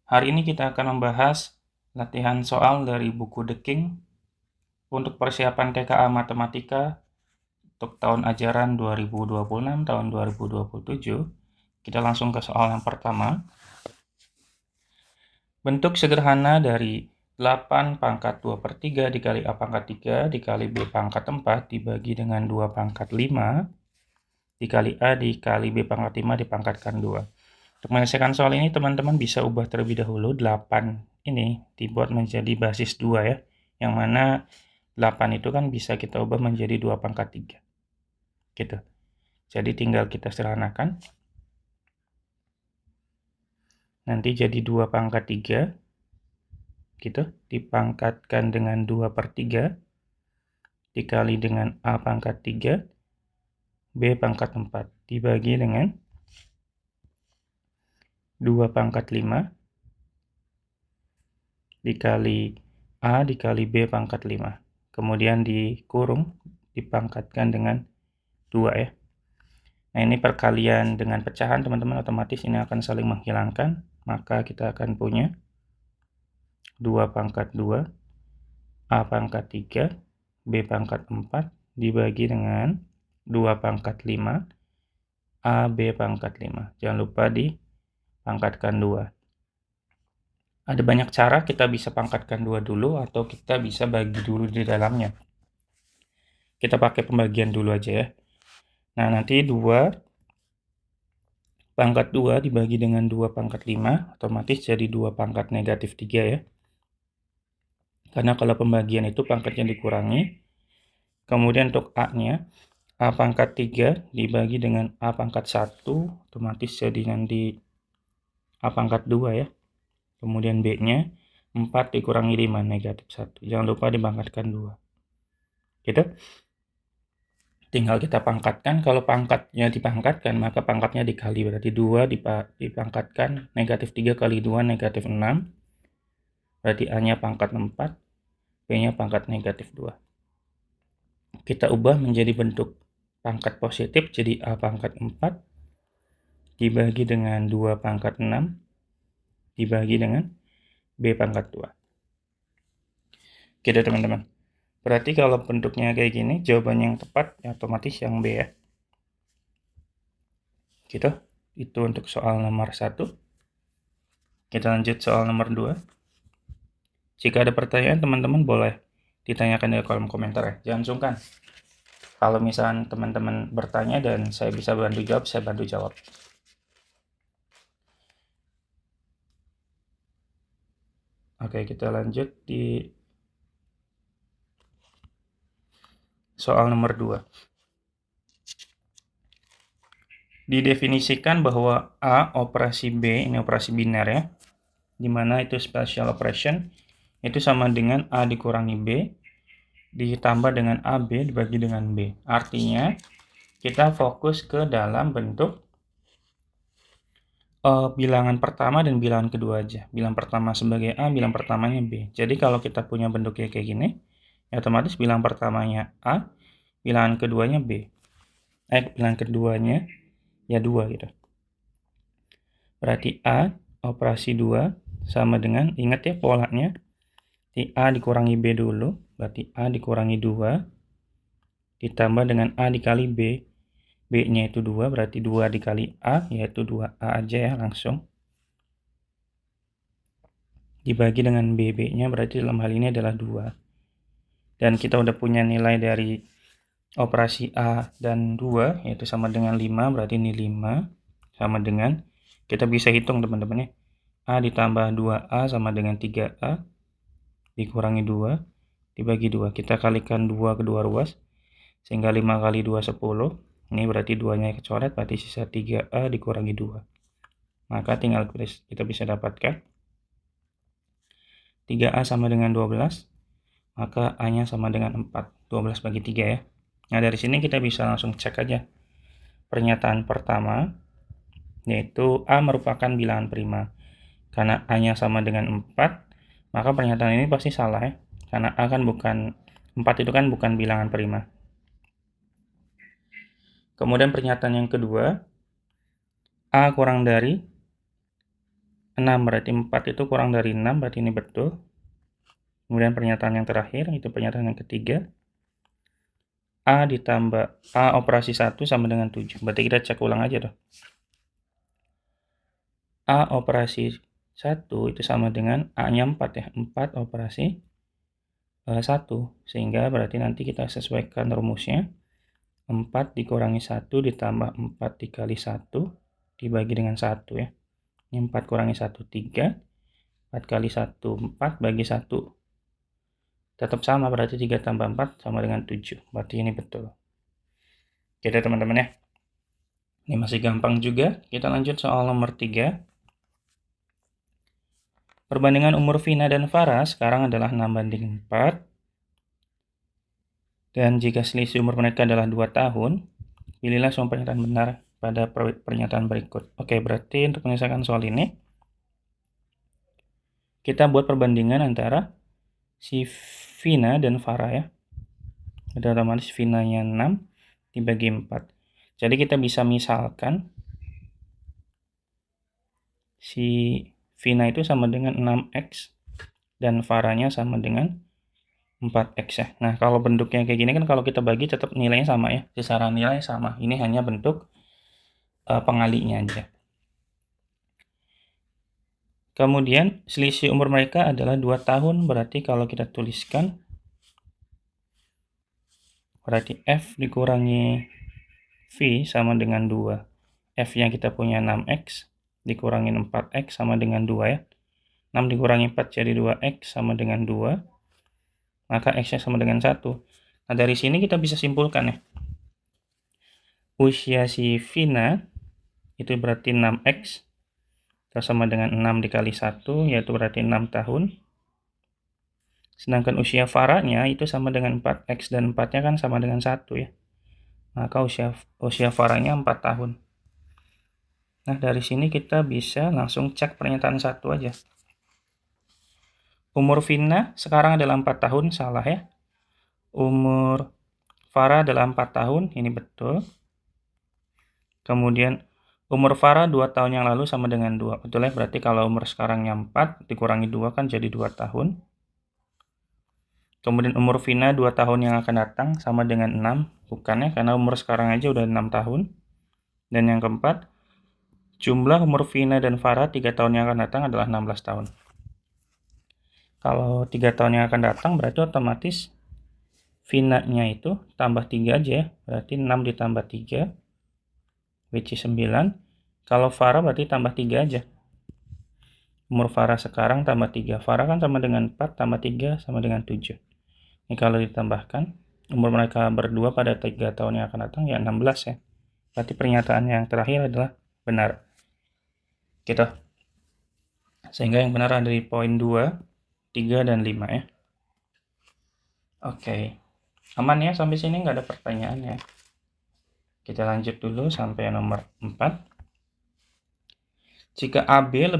Hari ini kita akan membahas latihan soal dari buku The King untuk persiapan TKA Matematika untuk tahun ajaran 2026 tahun 2027. Kita langsung ke soal yang pertama. Bentuk sederhana dari 8 pangkat 2 per 3 dikali A pangkat 3 dikali B pangkat 4 dibagi dengan 2 pangkat 5 dikali A dikali B pangkat 5 dipangkatkan 2. Untuk menyelesaikan soal ini, teman-teman bisa ubah terlebih dahulu 8 ini dibuat menjadi basis 2 ya. Yang mana 8 itu kan bisa kita ubah menjadi 2 pangkat 3. Gitu. Jadi tinggal kita sederhanakan. Nanti jadi 2 pangkat 3. Gitu. Dipangkatkan dengan 2 per 3. Dikali dengan A pangkat 3. B pangkat 4. Dibagi dengan 2 pangkat 5 dikali A dikali B pangkat 5. Kemudian dikurung, dipangkatkan dengan 2 ya. Nah, ini perkalian dengan pecahan, teman-teman, otomatis ini akan saling menghilangkan. Maka kita akan punya 2 pangkat 2, A pangkat 3, B pangkat 4, dibagi dengan 2 pangkat 5, A, B pangkat 5. Jangan lupa dipangkatkan 2. Ada banyak cara, kita bisa pangkatkan 2 dulu, atau kita bisa bagi dulu di dalamnya. Kita pakai pembagian dulu aja ya. Nah, nanti 2 pangkat 2 dibagi dengan 2 pangkat 5, otomatis jadi 2 pangkat negatif 3 ya. Karena kalau pembagian itu pangkatnya dikurangi. Kemudian untuk A-nya, A pangkat 3 dibagi dengan A pangkat 1, otomatis jadi nanti A pangkat 2 ya. Kemudian B-nya 4 dikurangi 5, negatif 1. Jangan lupa dipangkatkan 2. Gitu. Tinggal kita pangkatkan. Kalau pangkatnya dipangkatkan, maka pangkatnya dikali. Berarti 2 dipangkatkan, negatif 3 kali 2, negatif 6. Berarti A-nya pangkat 4, B-nya pangkat negatif 2. Kita ubah menjadi bentuk pangkat positif, jadi A pangkat 4 dibagi dengan 2 pangkat 6 dibagi dengan B pangkat 2. Gitu teman-teman. Berarti kalau bentuknya kayak gini, jawaban yang tepat ya otomatis yang B ya. Gitu. Itu untuk soal nomor 1. Kita lanjut soal nomor 2. Jika ada pertanyaan, teman-teman boleh ditanyakan di kolom komentar ya. Jangan sungkan. Kalau misalnya teman-teman bertanya dan saya bisa bantu jawab, saya bantu jawab. Oke, kita lanjut di soal nomor 2. Didefinisikan bahwa A operasi B, ini operasi biner ya, dimana itu special operation, itu sama dengan A dikurangi B, ditambah dengan AB dibagi dengan B. Artinya, kita fokus ke dalam bentuk bilangan pertama dan bilangan kedua aja. Bilangan pertama sebagai A, bilangan pertamanya B. Jadi kalau kita punya bentuknya kayak gini, ya otomatis bilangan pertamanya A, bilangan keduanya B. Bilangan keduanya ya 2 gitu. Berarti A operasi 2 sama dengan, ingat ya polanya, di A dikurangi B dulu, berarti A dikurangi 2, ditambah dengan A dikali B. B-nya itu 2, berarti 2 dikali A, yaitu 2A aja ya langsung. Dibagi dengan B-nya, berarti dalam hal ini adalah 2. Dan kita udah punya nilai dari operasi A dan 2, yaitu sama dengan 5, berarti ini 5. Sama dengan, kita bisa hitung teman-teman ya. A ditambah 2A sama dengan 3A, dikurangi 2, dibagi 2. Kita kalikan 2 kedua ruas, sehingga 5 kali 2, 10. Ini berarti 2-nya kecoret, berarti sisa 3A dikurangi 2. Maka tinggal kita bisa dapatkan 3A sama dengan 12, maka A-nya sama dengan 4. 12 bagi 3 ya. Nah, dari sini kita bisa langsung cek aja. Pernyataan pertama, yaitu A merupakan bilangan prima. Karena A-nya sama dengan 4, maka pernyataan ini pasti salah ya. Karena A kan bukan, 4 itu kan bukan bilangan prima. Kemudian pernyataan yang kedua, A kurang dari 6 berarti 4 itu kurang dari 6, berarti ini betul. Kemudian pernyataan yang terakhir, itu pernyataan yang ketiga. A ditambah A operasi 1 sama dengan 7. Berarti kita cek ulang aja dong. A operasi 1 itu sama dengan A-nya 4 ya. 4 operasi 1. Sehingga berarti nanti kita sesuaikan rumusnya. 4 dikurangi 1 ditambah 4 dikali 1 dibagi dengan 1 ya. Ini 4 kurangi 1, 3. 4 kali 1, 4 bagi 1. Tetap sama, berarti 3 tambah 4 sama dengan 7. Berarti ini betul. Oke teman-teman ya. Ini masih gampang juga. Kita lanjut soal nomor 3. Perbandingan umur Vina dan Farah sekarang adalah 6:4. Dan jika selisih umur mereka adalah 2 tahun, pilihlah semua pernyataan benar pada pernyataan berikut. Oke, berarti untuk menyelesaikan soal ini, kita buat perbandingan antara si Vina dan Farah ya. Jadi otomatis Vina-nya 6 dibagi 4. Jadi kita bisa misalkan si Vina itu sama dengan 6x dan Farahnya sama dengan 4x ya. Nah, kalau bentuknya kayak gini kan kalau kita bagi tetap nilainya sama ya. Kisaran nilai sama. Ini hanya bentuk pengalinya aja. Kemudian selisih umur mereka adalah 2 tahun. Berarti kalau kita tuliskan, berarti F dikurangi V sama dengan 2. F-nya kita punya 6x, dikurangi 4x sama dengan 2 ya. 6 dikurangi 4 jadi 2x sama dengan 2. Maka x-nya sama dengan 1. Nah, dari sini kita bisa simpulkan ya. Usia si Vina itu berarti 6x. Sama dengan 6 dikali 1, yaitu berarti 6 tahun. Sedangkan usia Farahnya itu sama dengan 4x, dan 4-nya kan sama dengan 1 ya. Maka usia Farahnya 4 tahun. Nah, dari sini kita bisa langsung cek pernyataan 1 aja. Umur Vina sekarang adalah 4 tahun, salah ya. Umur Farah adalah 4 tahun, ini betul. Kemudian umur Farah 2 tahun yang lalu sama dengan 2. Betul ya, berarti kalau umur sekarangnya 4 dikurangi 2 kan jadi 2 tahun. Kemudian umur Vina 2 tahun yang akan datang sama dengan 6. Bukan ya, karena umur sekarang aja udah 6 tahun. Dan yang keempat, jumlah umur Vina dan Farah 3 tahun yang akan datang adalah 16 tahun. Kalau 3 tahun yang akan datang berarti otomatis Vina-nya itu tambah 3 aja ya. Berarti 6 ditambah 3, which is 9. Kalau Farah berarti tambah 3 aja. Umur Farah sekarang tambah 3. Farah kan sama dengan 4, tambah 3 sama dengan 7. Ini kalau ditambahkan, umur mereka berdua pada 3 tahun yang akan datang ya 16 ya. Berarti pernyataan yang terakhir adalah benar. Gitu. Sehingga yang benar ada di poin 2, 3, dan 5 ya. Oke. Aman ya sampai sini, nggak ada pertanyaan ya. Kita lanjut dulu sampai nomor 4. Jika AB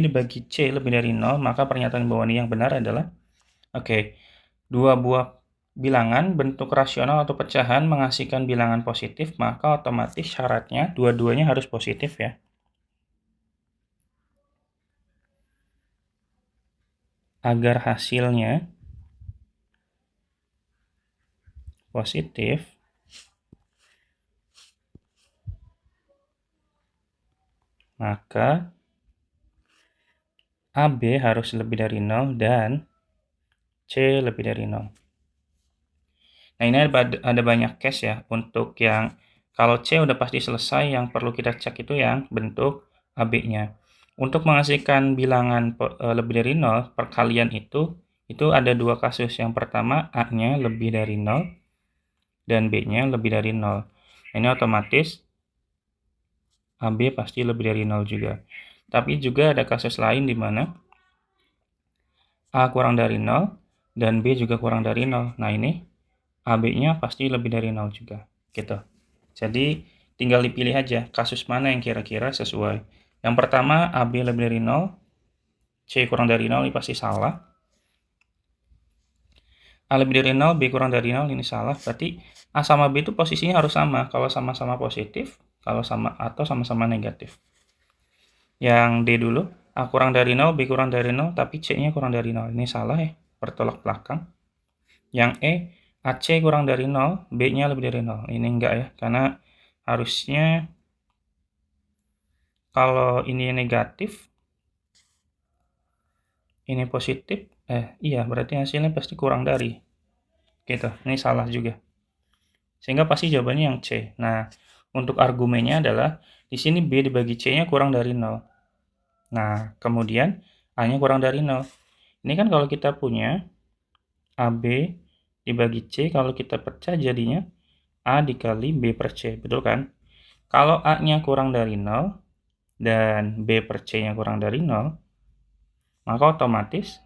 dibagi C lebih dari 0, maka pernyataan bawah ini yang benar adalah dua buah bilangan bentuk rasional atau pecahan menghasilkan bilangan positif, maka otomatis syaratnya dua-duanya harus positif ya. Agar hasilnya positif, maka AB harus lebih dari 0 dan C lebih dari 0. Nah, ini ada banyak case ya. Untuk yang kalau C udah pasti selesai, yang perlu kita cek itu yang bentuk AB-nya. Untuk menghasilkan bilangan lebih dari 0, perkalian itu ada dua kasus. Yang pertama, A-nya lebih dari 0 dan B-nya lebih dari 0. Ini otomatis AB pasti lebih dari 0 juga. Tapi juga ada kasus lain di mana A kurang dari 0 dan B juga kurang dari 0. Nah, ini AB-nya pasti lebih dari 0 juga. Gitu. Jadi, tinggal dipilih aja kasus mana yang kira-kira sesuai. Yang pertama, AB lebih dari 0, C kurang dari 0, ini pasti salah. A lebih dari 0, B kurang dari 0, ini salah. Berarti A sama B itu posisinya harus sama. Kalau sama-sama positif, kalau sama atau sama-sama negatif. Yang D dulu, A kurang dari 0, B kurang dari 0, tapi C-nya kurang dari 0. Ini salah ya, bertolak belakang. Yang E, AC kurang dari 0, B-nya lebih dari 0. Ini enggak ya, karena harusnya kalau ini negatif, ini positif, iya berarti hasilnya pasti kurang dari. Gitu, ini salah juga. Sehingga pasti jawabannya yang C. Nah, untuk argumennya adalah, di sini B dibagi C-nya kurang dari 0. Nah, kemudian A-nya kurang dari 0. Ini kan kalau kita punya AB dibagi C, kalau kita pecah jadinya A dikali B per C, betul kan? Kalau A-nya kurang dari 0 dan B per C-nya kurang dari 0, maka otomatis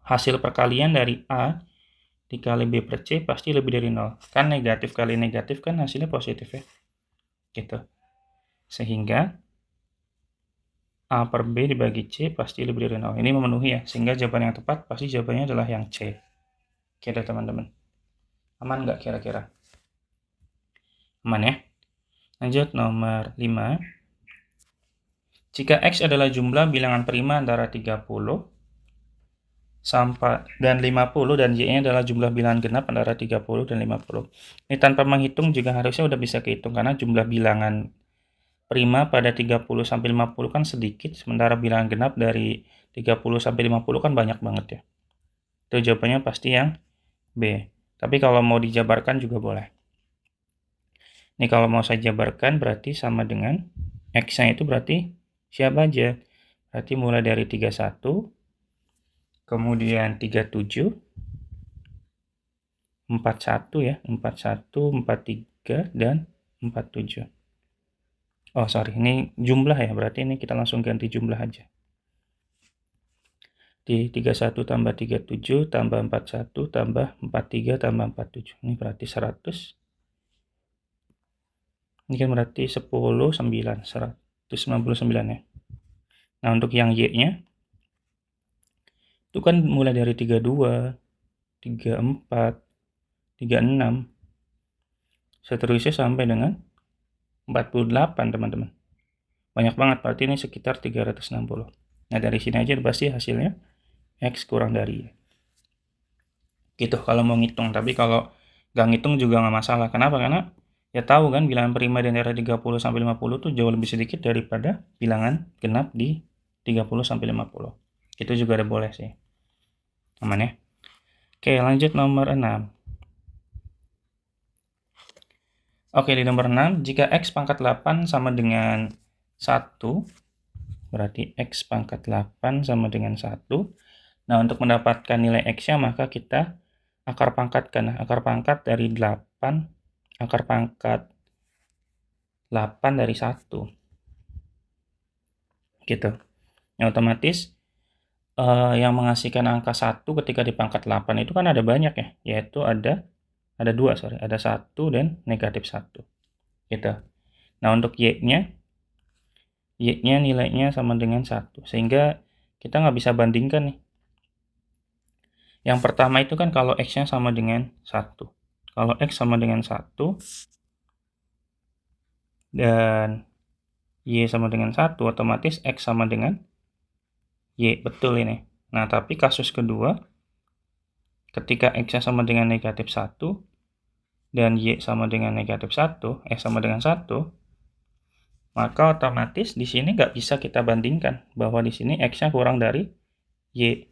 hasil perkalian dari A dikali B per C pasti lebih dari 0. Kan negatif kali negatif kan hasilnya positif ya. Gitu. Sehingga A per B dibagi C pasti lebih dari 0. Ini memenuhi ya, sehingga jawaban yang tepat pasti jawabannya adalah yang C. Oke teman-teman. Aman nggak kira-kira? Aman ya? Lanjut nomor 5. Jika X adalah jumlah bilangan prima antara 30 dan 50 dan Y-nya adalah jumlah bilangan genap antara 30 dan 50. Ini tanpa menghitung juga harusnya udah bisa kehitung karena jumlah bilangan prima pada 30 sampai 50 kan sedikit, sementara bilangan genap dari 30 sampai 50 kan banyak banget ya. Itu jawabannya pasti yang B. Tapi kalau mau dijabarkan juga boleh. Ini kalau mau saya jabarkan berarti sama dengan X-nya itu berarti siapa aja? Berarti mulai dari 31, kemudian 37, 41 ya, 41, 43, dan 47. Oh sorry, ini jumlah ya, berarti ini kita langsung ganti jumlah aja. Di 31 tambah 37 tambah 41 tambah 43 tambah 47. Ini berarti 100. Ini kan berarti 10, 9, 199 ya. Nah, untuk yang Y-nya, itu kan mulai dari 32, 34, 36, seterusnya sampai dengan 48, teman-teman. Banyak banget, berarti ini sekitar 360. Nah, dari sini aja pasti hasilnya X kurang dari Y. Gitu kalau mau ngitung, tapi kalau nggak ngitung juga nggak masalah. Kenapa? Karena ya tahu kan bilangan prima di antara 30 sampai 50 tuh jauh lebih sedikit daripada bilangan genap di 30 sampai 50. Itu juga ada boleh sih. Aman ya? Oke, lanjut nomor 6. Oke, di nomor 6, jika X pangkat 8 sama dengan 1, berarti X pangkat 8 sama dengan 1. Nah, untuk mendapatkan nilai X-nya, maka kita akar pangkatkan. Akar pangkat dari 8, akar pangkat 8 dari 1. Gitu. Yang otomatis, yang menghasilkan angka 1 ketika dipangkat 8 itu kan ada banyak ya, yaitu ada 2, ada 1 dan negatif 1. Gitu. Nah, untuk Y-nya nilainya sama dengan 1, sehingga kita nggak bisa bandingkan nih. Yang pertama itu kan kalau X-nya sama dengan 1. Kalau X sama dengan 1 dan Y sama dengan 1, otomatis X sama dengan Y. Betul ini. Nah, tapi kasus kedua, ketika X-nya sama dengan negatif 1 dan Y sama dengan negatif 1, sama dengan 1, maka otomatis di sini nggak bisa kita bandingkan bahwa di sini X-nya kurang dari Y.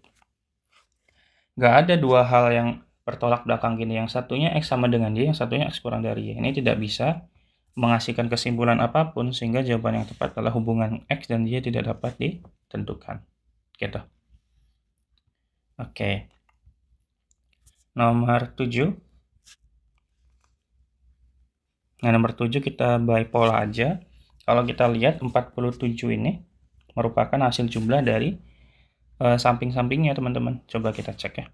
Nggak ada dua hal yang bertolak belakang gini. Yang satunya X sama dengan Y, yang satunya X kurang dari Y. Ini tidak bisa menghasilkan kesimpulan apapun, sehingga jawaban yang tepat adalah hubungan X dan Y tidak dapat ditentukan. Gitu. Oke. Nomor 7. Nah, nomor 7 kita by pola aja. Kalau kita lihat 47 ini merupakan hasil jumlah dari samping-sampingnya, teman-teman. Coba kita cek ya.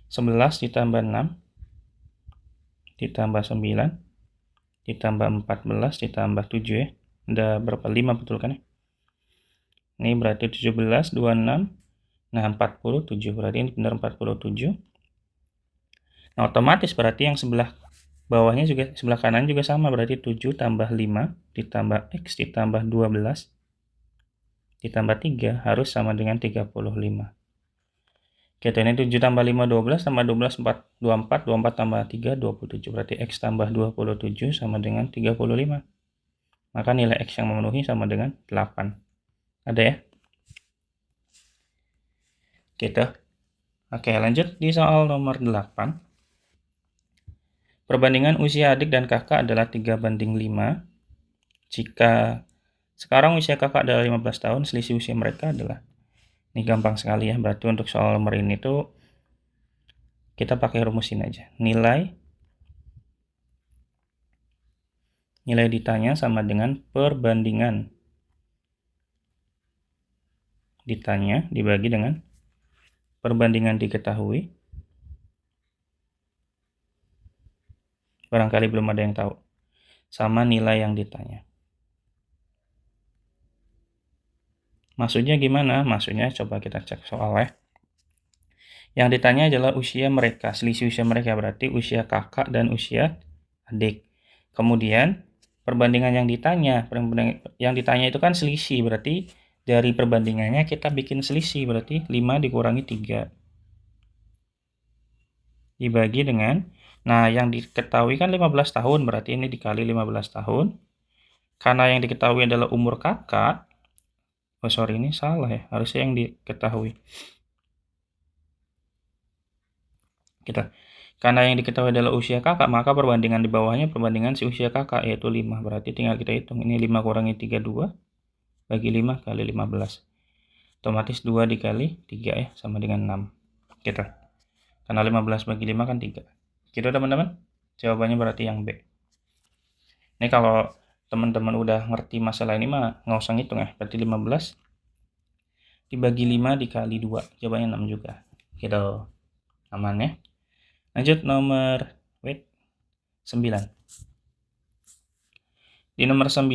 11 ditambah 6 ditambah 9 ditambah 14 ditambah 7 ya. Ada berapa? 5 betul kan ya? Ini berarti 17, 26. Nah, 47. Berarti ini benar 47. Nah, otomatis berarti yang sebelah Bawahnya juga, sebelah kanan juga sama, berarti 7 tambah 5 ditambah X ditambah 12 ditambah 3 harus sama dengan 35. Oke, ini 7 tambah 5, 12, tambah 12, 4, 24, 24 tambah 3, 27. Berarti X tambah 27 sama dengan 35. Maka nilai X yang memenuhi sama dengan 8. Ada ya? Gitu. Oke, lanjut di soal nomor 8. Perbandingan usia adik dan kakak adalah 3:5. Jika sekarang usia kakak adalah 15 tahun, selisih usia mereka adalah, ini gampang sekali ya, berarti untuk soal nomor ini tuh kita pakai rumusin aja. Nilai ditanya sama dengan perbandingan ditanya dibagi dengan perbandingan diketahui. Barangkali belum ada yang tahu. Sama nilai yang ditanya. Maksudnya gimana? Maksudnya coba kita cek soalnya. Yang ditanya adalah usia mereka, selisih usia mereka, berarti usia kakak dan usia adik. Kemudian perbandingan yang ditanya itu kan selisih, berarti dari perbandingannya kita bikin selisih, berarti 5 dikurangi 3 dibagi dengan, nah yang diketahui kan 15 tahun, berarti ini dikali 15 tahun. Karena yang diketahui adalah umur kakak, oh sorry ini salah ya, harusnya yang diketahui. Karena yang diketahui adalah usia kakak, maka perbandingan di bawahnya perbandingan si usia kakak, yaitu 5. Berarti tinggal kita hitung, ini 5 kurangi 3, 2, bagi 5 kali 15. Otomatis 2 dikali 3 ya, sama dengan 6. Gitu. Karena 15 bagi 5 kan 3. Gitu teman-teman. Jawabannya berarti yang B. Ini kalau teman-teman udah ngerti masalah ini mah nggak usah ngitung ya. Berarti 15 dibagi 5 dikali 2. Jawabannya 6 juga. Gitu. Aman ya. Lanjut nomor 9. Di nomor 9,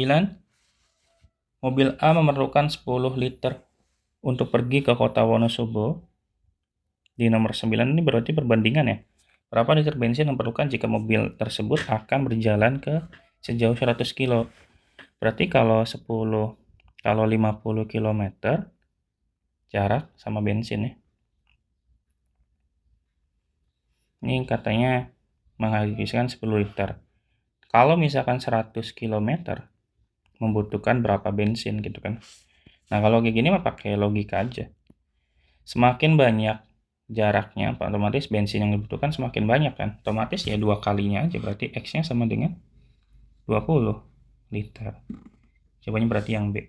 mobil A memerlukan 10 liter untuk pergi ke kota Wonosobo. Di nomor 9 ini berarti perbandingan ya. Berapa liter bensin yang diperlukan jika mobil tersebut akan berjalan ke sejauh 100 kilo. Berarti kalau 50 km jarak sama bensin ya. Ini katanya menghabiskan 10 liter. Kalau misalkan 100 km membutuhkan berapa bensin gitu kan. Nah, kalau kayak gini mah pakai logika aja. Semakin banyak jaraknya, otomatis bensin yang dibutuhkan semakin banyak kan. Otomatis ya 2 kalinya aja, berarti X-nya sama dengan 20 liter. Jawabannya berarti yang B.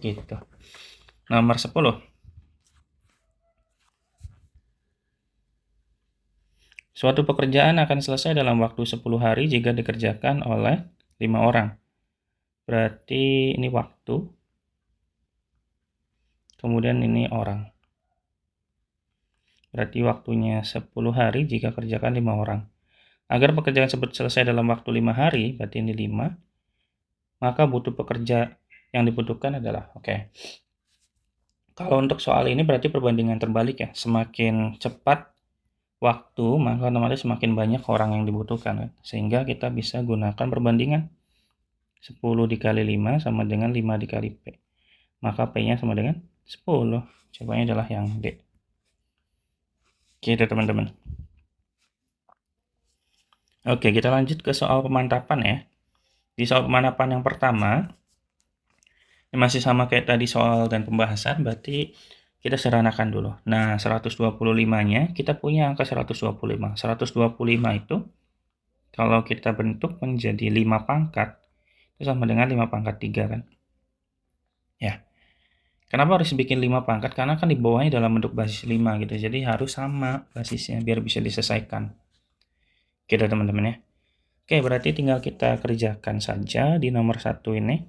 Gitu. Nomor 10. Suatu pekerjaan akan selesai dalam waktu 10 hari jika dikerjakan oleh 5 orang. Berarti ini waktu. Kemudian ini orang. Berarti waktunya 10 hari jika kerjakan 5 orang. Agar pekerjaan tersebut selesai dalam waktu 5 hari, berarti ini 5, maka butuh pekerja yang dibutuhkan adalah, kalau untuk soal ini berarti perbandingan terbalik ya. Semakin cepat waktu, maka otomatis semakin banyak orang yang dibutuhkan kan. Sehingga kita bisa gunakan perbandingan 10 dikali 5 sama dengan 5 dikali P. Maka P-nya sama dengan 10. Jawabannya adalah yang D. Gitu teman-teman. Oke, kita lanjut ke soal pemantapan ya. Di soal pemantapan yang pertama, ini masih sama kayak tadi soal dan pembahasan, berarti kita sederhanakan dulu. Nah, 125-nya kita punya angka 125. 125 itu kalau kita bentuk menjadi 5 pangkat, itu sama dengan 5 pangkat 3 kan. Ya. Kenapa harus bikin 5 pangkat? Karena kan di bawahnya dalam bentuk basis 5 gitu. Jadi harus sama basisnya biar bisa diselesaikan. Gitu teman-teman ya. Oke, berarti tinggal kita kerjakan saja di nomor 1 ini.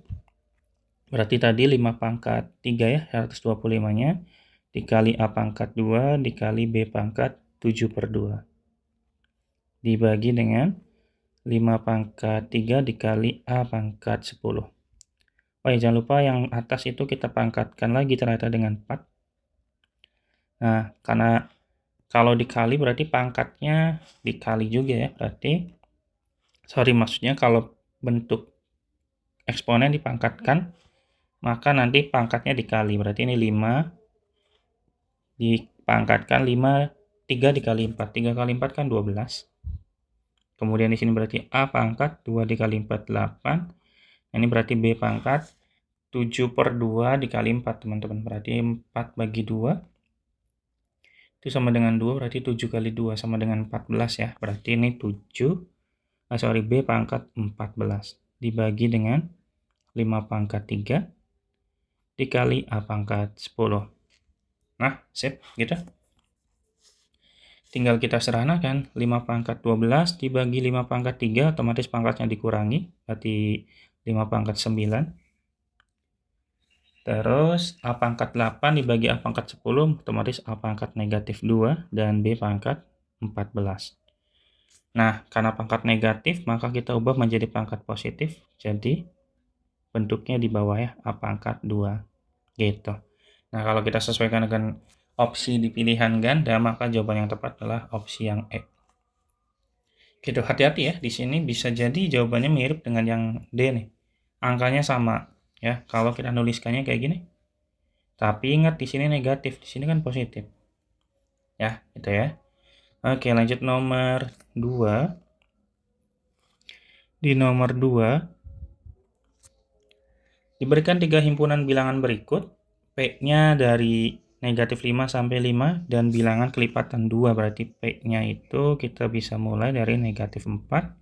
Berarti tadi 5 pangkat 3 ya, 125-nya. Dikali A pangkat 2, dikali B pangkat 7/2. Dibagi dengan 5 pangkat 3 dikali A pangkat 10. Oh ya, jangan lupa yang atas itu kita pangkatkan lagi ternyata dengan 4. Nah, karena Kalau dikali berarti pangkatnya dikali juga ya, berarti maksudnya kalau bentuk eksponen dipangkatkan, maka nanti pangkatnya dikali. Berarti ini 5 dipangkatkan 5, 3 dikali 4. 3 kali 4 kan 12. Kemudian di sini berarti A pangkat 2 dikali 4, 8. Ini berarti B pangkat 7/2 dikali 4, teman-teman. Berarti 4 bagi 2. Itu sama dengan 2, berarti 7 kali 2 sama dengan 14 ya. Berarti ini B pangkat 14. Dibagi dengan 5 pangkat 3 dikali A pangkat 10. Nah, sip, gitu. Tinggal kita sederhanakan, 5 pangkat 12 dibagi 5 pangkat 3, otomatis pangkatnya dikurangi, berarti 5 pangkat 9. Terus A pangkat 8 dibagi A pangkat 10, otomatis A pangkat negatif 2 dan B pangkat 14. Nah, karena pangkat negatif, maka kita ubah menjadi pangkat positif, jadi bentuknya di bawah ya, A pangkat 2. Gitu. Nah, kalau kita sesuaikan dengan opsi di pilihan ganda, maka jawaban yang tepat adalah opsi yang E. Gitu, hati-hati ya, di sini bisa jadi jawabannya mirip dengan yang D nih. Angkanya sama ya, kalau kita nuliskannya kayak gini. Tapi ingat di sini negatif, di sini kan positif. Ya, gitu ya. Oke, lanjut nomor 2. Di nomor 2 diberikan 3 himpunan bilangan berikut. P-nya dari negatif 5 sampai 5 dan bilangan kelipatan 2. Berarti P-nya itu kita bisa mulai dari negatif 4,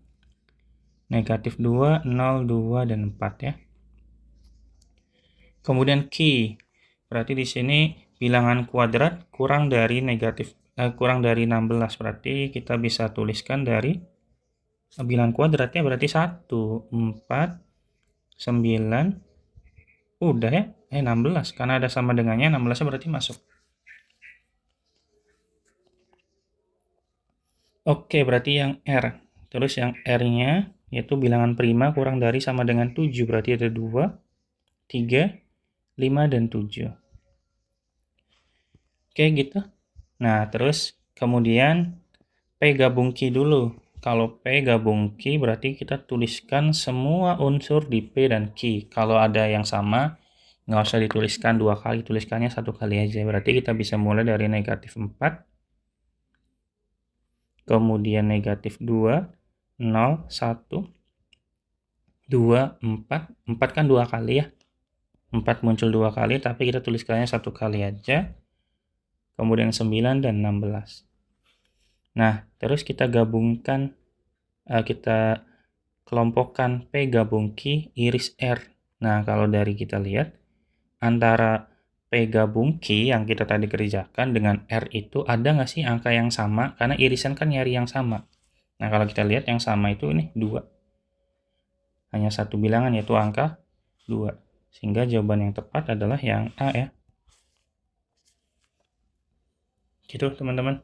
negatif 2, 0, 2, dan 4 ya. Kemudian Q, berarti di sini bilangan kuadrat kurang dari 16. Berarti kita bisa tuliskan dari bilangan kuadratnya berarti 1, 4, 9, udah ya, 16. Karena ada sama dengannya, 16 berarti masuk. Oke, berarti yang R. Terus yang R-nya yaitu bilangan prima kurang dari sama dengan 7. Berarti ada 2, 3, 5, dan 7. Oke, gitu. Nah, terus kemudian P gabung Q dulu. Kalau P gabung Q berarti kita tuliskan semua unsur di P dan Q. Kalau ada yang sama, nggak usah dituliskan 2 kali, tuliskannya 1 kali aja. Berarti kita bisa mulai dari negatif 4, kemudian negatif 2, 0, 1, 2, 4. 4 kan 2 kali ya. 4 muncul 2 kali, tapi kita tuliskannya 1 kali aja. Kemudian 9 dan 16. Nah, terus kita gabungkan, kita kelompokkan P gabung Q iris R. Nah, kalau dari kita lihat, antara P gabung Q yang kita tadi kerjakan dengan R itu ada nggak sih angka yang sama? Karena irisan kan nyari yang sama. Nah, kalau kita lihat yang sama itu ini 2. Hanya satu bilangan yaitu angka 2. Sehingga jawaban yang tepat adalah yang A ya. Gitu teman-teman.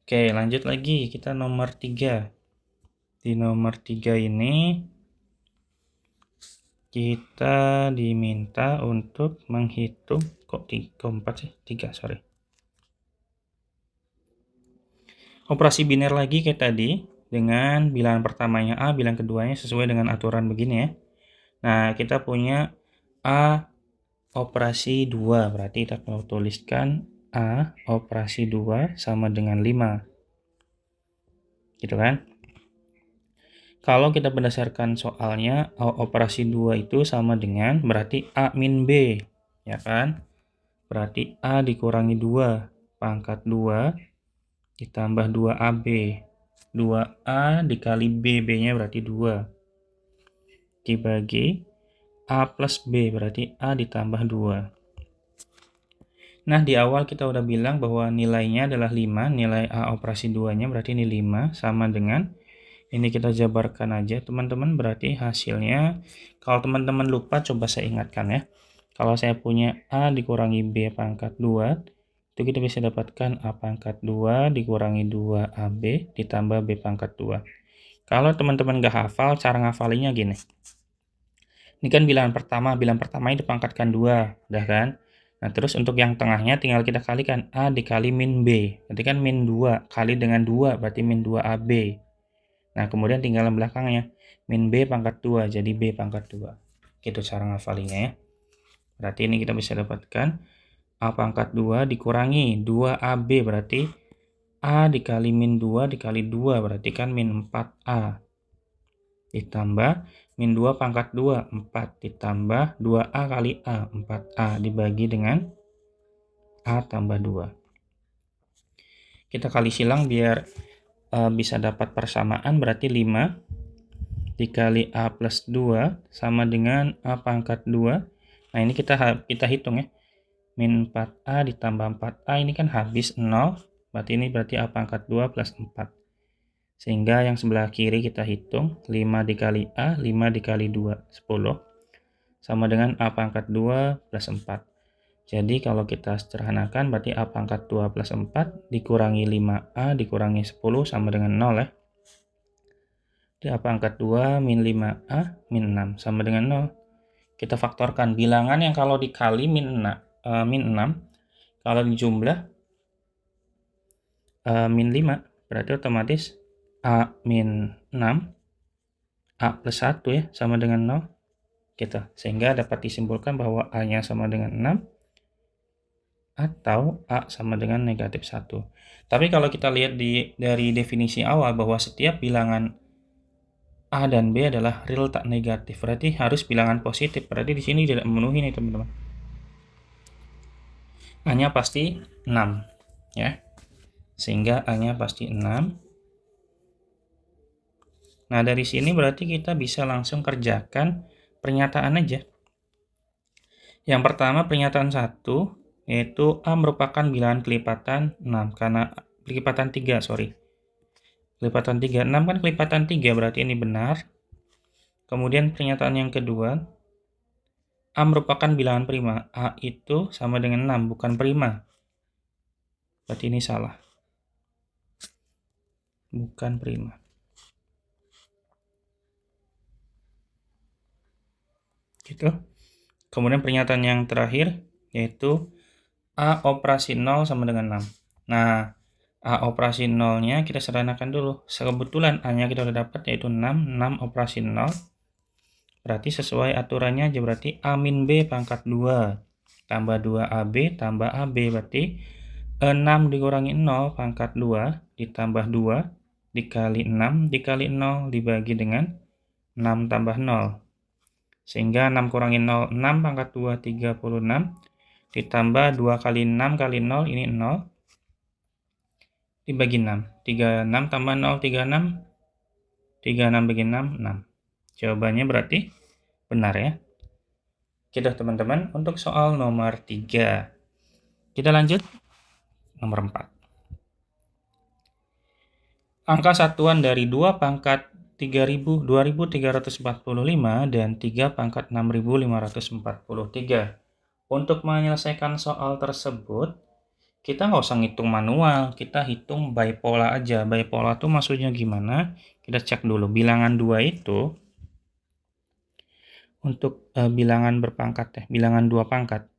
Oke, lanjut lagi. Kita nomor 3. Di nomor 3 ini kita diminta untuk menghitung, kok 4 sih? 3, sorry. Operasi biner lagi kayak tadi, dengan bilangan pertamanya A, bilangan keduanya sesuai dengan aturan begini ya. Nah, kita punya A operasi 2, berarti kita mau tuliskan A operasi 2 sama dengan 5. Gitu kan? Kalau kita berdasarkan soalnya, operasi 2 itu sama dengan berarti A min B, ya kan? Berarti A dikurangi 2, pangkat 2, ditambah 2AB. 2A dikali B, B-nya berarti 2. Dibagi A plus B, berarti A ditambah 2. Nah, di awal kita udah bilang bahwa nilainya adalah 5, nilai A operasi 2-nya berarti ini 5, sama dengan ini kita jabarkan aja teman-teman, berarti hasilnya, kalau teman-teman lupa coba saya ingatkan ya. Kalau saya punya A dikurangi B pangkat 2, itu kita bisa dapatkan A pangkat 2 dikurangi 2AB ditambah B pangkat 2. Kalau teman-teman nggak hafal, cara ngafalinya gini. Ini kan bilangan pertama itu pangkatkan 2, udah kan? Nah, terus untuk yang tengahnya tinggal kita kalikan A dikali min B. Berarti kan min 2 kali dengan 2 berarti min 2AB. Nah, kemudian tinggal yang belakangnya min B pangkat 2 jadi B pangkat 2. Gitu cara ngafalinya ya. Berarti ini kita bisa dapatkan A pangkat 2 dikurangi 2AB berarti A dikali min 2 dikali 2 berarti kan min 4A. Ditambah min 2 pangkat 2, 4 ditambah 2A kali A, 4A dibagi dengan A tambah 2. Kita kali silang biar bisa dapat persamaan, berarti 5 dikali A plus 2 sama dengan A pangkat 2. Nah, ini kita hitung ya. Min 4A ditambah 4A ini kan habis 0, berarti A pangkat 2 plus 4. Sehingga yang sebelah kiri kita hitung, 5 dikali A, 5 dikali 2, 10. Sama dengan A pangkat 2 plus 4. Jadi kalau kita sederhanakan, berarti A pangkat 2 plus 4 dikurangi 5A dikurangi 10 sama dengan 0 ya. Jadi A pangkat 2 min 5A min 6 sama dengan 0. Kita faktorkan bilangan yang kalau dikali min 6, kalau dijumlah min 5, berarti otomatis A min 6, A plus 1 ya, sama dengan 0. Gitu. Sehingga dapat disimpulkan bahwa A-nya sama dengan 6, atau A sama dengan negatif 1. Tapi kalau kita lihat dari definisi awal bahwa setiap bilangan A dan B adalah real tak negatif, berarti harus bilangan positif. Berarti di sini tidak memenuhi nih teman-teman. A-nya pasti 6 ya. Sehingga A-nya pasti 6. Nah, dari sini berarti kita bisa langsung kerjakan pernyataan aja. Yang pertama pernyataan 1, yaitu A merupakan bilangan kelipatan 6, karena kelipatan 3, sorry. Kelipatan 3, 6 kan kelipatan 3, berarti ini benar. Kemudian pernyataan yang kedua, A merupakan bilangan prima. A itu sama dengan 6, bukan prima. Berarti ini salah. Bukan prima. Gitu. Kemudian pernyataan yang terakhir, yaitu A operasi 0 sama dengan 6. Nah, A operasi 0-nya kita sederhanakan dulu. Kebetulan A-nya kita udah dapat, yaitu 6. 6 operasi 0. Berarti sesuai aturannya aja, berarti A min B pangkat 2. Tambah 2AB tambah AB. Berarti 6 dikurangi 0 pangkat 2 ditambah 2 dikali 6 dikali 0 dibagi dengan 6 tambah 0. Sehingga 6 kurangi 0, 6 pangkat 2, 36. Ditambah 2 kali 6 kali 0, ini 0. Dibagi 6. 36 tambah 0, 36. 36 bagi 6, 6. Jawabannya berarti benar ya. Oke teman-teman, untuk soal nomor 3. Kita lanjut. Nomor 4. Angka satuan dari 2 pangkat 2345 dan 3 pangkat 6543. Untuk menyelesaikan soal tersebut, kita nggak usah ngitung manual, kita hitung by pola aja. By pola itu maksudnya gimana? Kita cek dulu. Bilangan 2 itu, untuk bilangan berpangkat ya, bilangan 2 pangkat.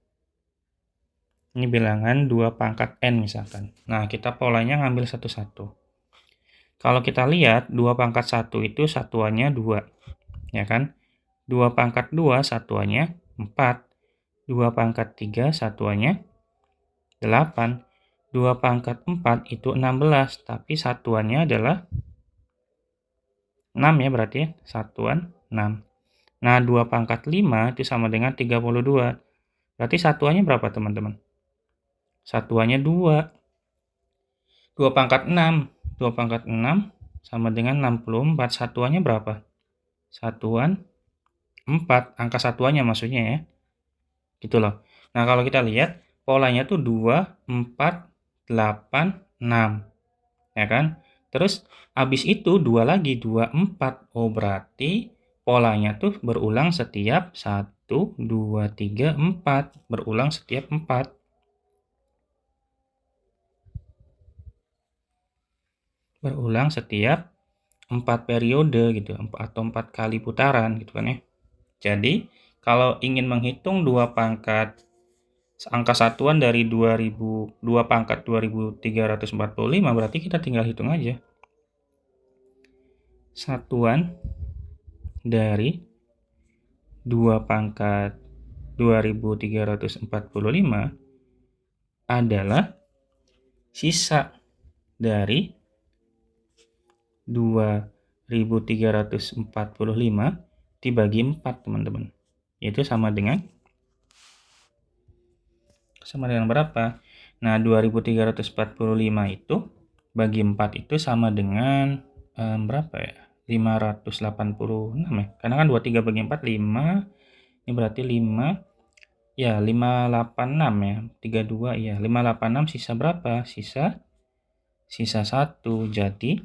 Ini bilangan 2 pangkat N misalkan. Nah, kita polanya ngambil satu-satu. Kalau kita lihat, 2 pangkat 1 itu satuannya 2. Ya kan? 2 pangkat 2 satuannya 4. 2 pangkat 3 satuannya 8. 2 pangkat 4 itu 16, tapi satuannya adalah 6 ya berarti ya, satuan 6. Nah, 2 pangkat 5 itu sama dengan 32. Berarti satuannya berapa teman-teman? Satuannya 2. 2 pangkat 6. 2 pangkat 6 sama dengan 64. Satuannya berapa? Satuan 4. Angka satuannya maksudnya ya. Gitu loh. Nah, kalau kita lihat, polanya tuh 2, 4, 8, 6. Ya kan? Terus, habis itu 2 lagi, 2, 4. Oh, berarti polanya tuh berulang setiap 1, 2, 3, 4. Berulang setiap 4. Berulang setiap 4 periode gitu, atau 4 kali putaran gitu kan ya. Jadi, kalau ingin menghitung 2 pangkat angka satuan dari 2 pangkat 2345, berarti kita tinggal hitung aja. Satuan dari 2 pangkat 2345 adalah sisa dari 2345 dibagi 4, teman-teman. Yaitu sama dengan berapa? Nah, 2345 itu bagi 4 itu sama dengan berapa ya? 586 ya. Karena kan 23 bagi 4 5. Ini berarti 5. Ya, 586 ya. 32 ya. 586 sisa berapa? Sisa 1. Jadi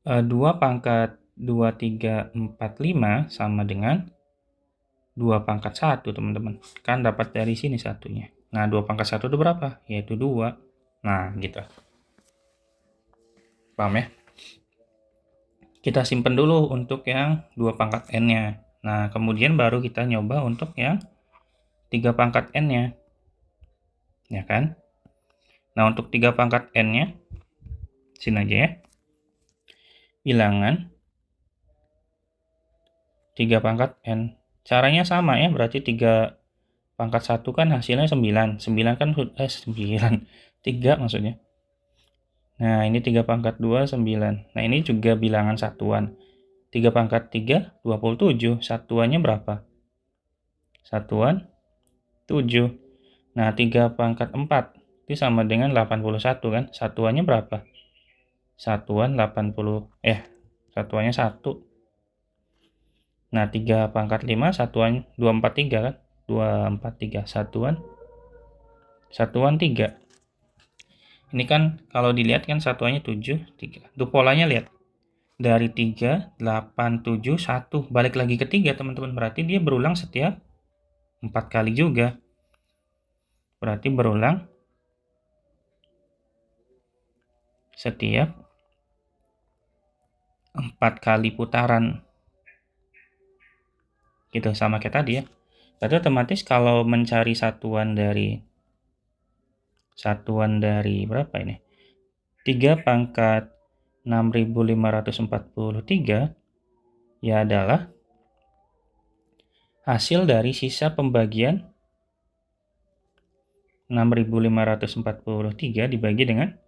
2 pangkat 2345 sama dengan 2 pangkat 1, teman-teman. Kan dapat dari sini satunya. Nah, 2 pangkat 1 itu berapa? Yaitu 2. Nah, gitu. Paham ya? Kita simpen dulu untuk yang 2 pangkat N-nya. Nah, kemudian baru kita nyoba untuk yang 3 pangkat N-nya. Ya kan? Nah, untuk 3 pangkat N-nya, sini aja ya. Bilangan 3 pangkat N. Caranya sama ya, berarti 3 pangkat 1 kan hasilnya 9. 9 kan 9. 3 maksudnya. Nah, ini 3 pangkat 2, 9. Nah, ini juga bilangan satuan. 3 pangkat 3, 27. Satuannya berapa? Satuan 7. Nah, 3 pangkat 4 itu sama dengan 81 kan? Satuannya berapa? Satuan 80. Satuannya 1. Nah, 3 pangkat 5 satuan 243 kan? 243 satuan 3. Ini kan kalau dilihat kan satuannya 7, 3. Itu polanya lihat. Dari 3, 8, 7, 1. Balik lagi ke 3, teman-teman. Berarti dia berulang setiap 4 kali juga. Berarti berulang setiap 4 kali putaran. Gitu, sama kayak tadi ya. Berarti otomatis kalau mencari satuan dari berapa ini? 3 pangkat 6543 ya adalah hasil dari sisa pembagian 6543 dibagi dengan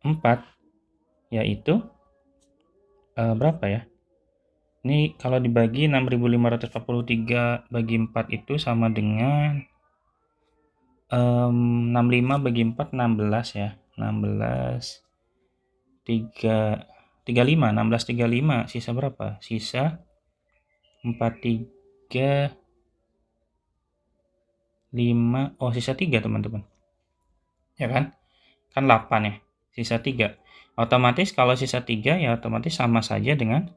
4, yaitu berapa ya? Ini kalau dibagi 6543 bagi 4 itu sama dengan 65 bagi 4, 16 ya. 16, 35, sisa berapa? Sisa 43, 5, sisa 3, teman-teman. Ya kan? Kan 8 ya, sisa 3. Otomatis kalau sisa 3 ya otomatis sama saja dengan